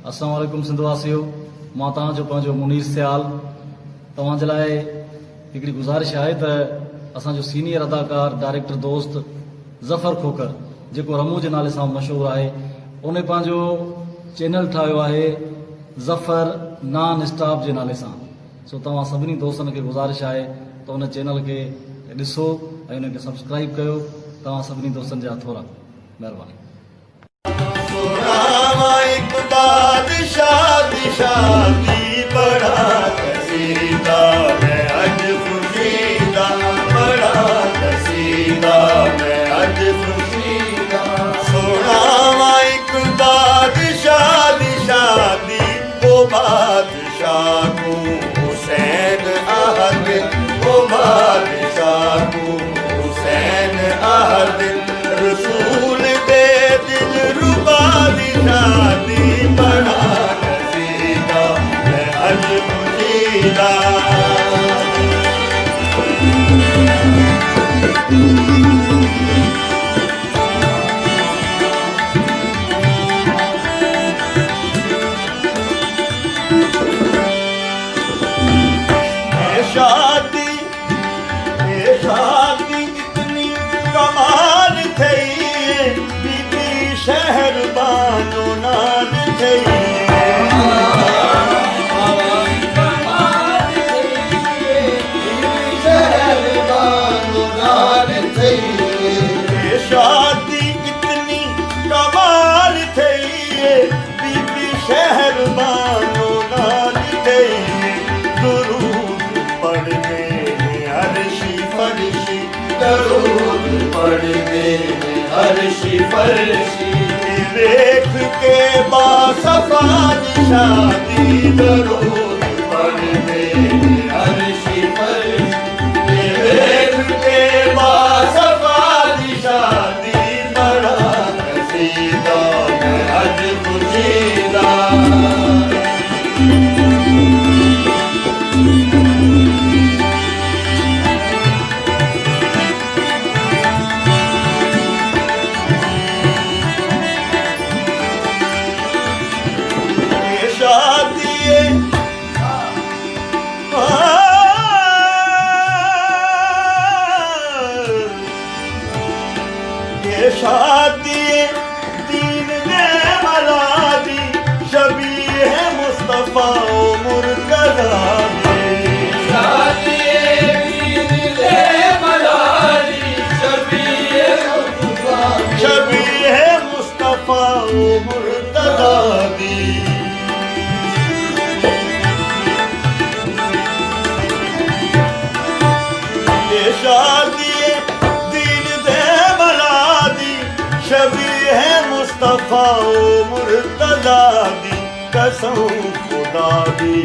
अस्सलाम वालेकुम सिंधवासियो, मां तव्हांजो पंहिंजो मुनीर सियाल। तव्हांजे लाइ हिकिड़ी गुज़ारिश आहे त असांजो सीनियर अदाकार डायरेक्टर दोस्त ज़फ़र खोकर, जेको रमू जे नाले सां मशहूरु आहे, उन पंहिंजो चैनल ठाहियो आहे ज़फ़र नॉन स्टॉप जे नाले सां। सो तव्हां सभिनी दोस्तनि खे गुज़ारिश आहे त उन चैनल खे ॾिसो ऐं उनखे सब्सक्राइब कयो। तव्हां सभिनी दोस्तनि जा थोरा महिरबानी। शादी बड़ा कसीदा मैं अज खुशीदा, बड़ा कसीदा मैं अज खुशीदा। सोना एक बादशाह दी शादी, वो बादशाह को हुसैन आहद, वो बादशाह को हुसैन आहद। रसूल दे दिल रुबा दी शादी, बड़ा शादी इतनी कमाल थई, बीबी शहर बानो नाल थई। शादी इतनी कमाल थई, बीबी शहर बानो नाल थई। दुरूद पढ़ने अर्शी फरशी, दुरूद पढ़ने अर्शी फरशी। देख के बासफा शादी, दुरूद पढ़ने अर्शी फरशी। देख के बासफा शादी, बड़ा कसीदा मैं अज खुशीदा। शादी दीन ने मरादी, शबीह मुस्तफा मुर्तज़ा दी। शादी दीन ने मरादी, शबीह मुस्तफा मुर्तज़ा दी। शादी दीन दे मरादी, शबीह मुस्तफा मुर्तज़ा दी। कसम खुदा दी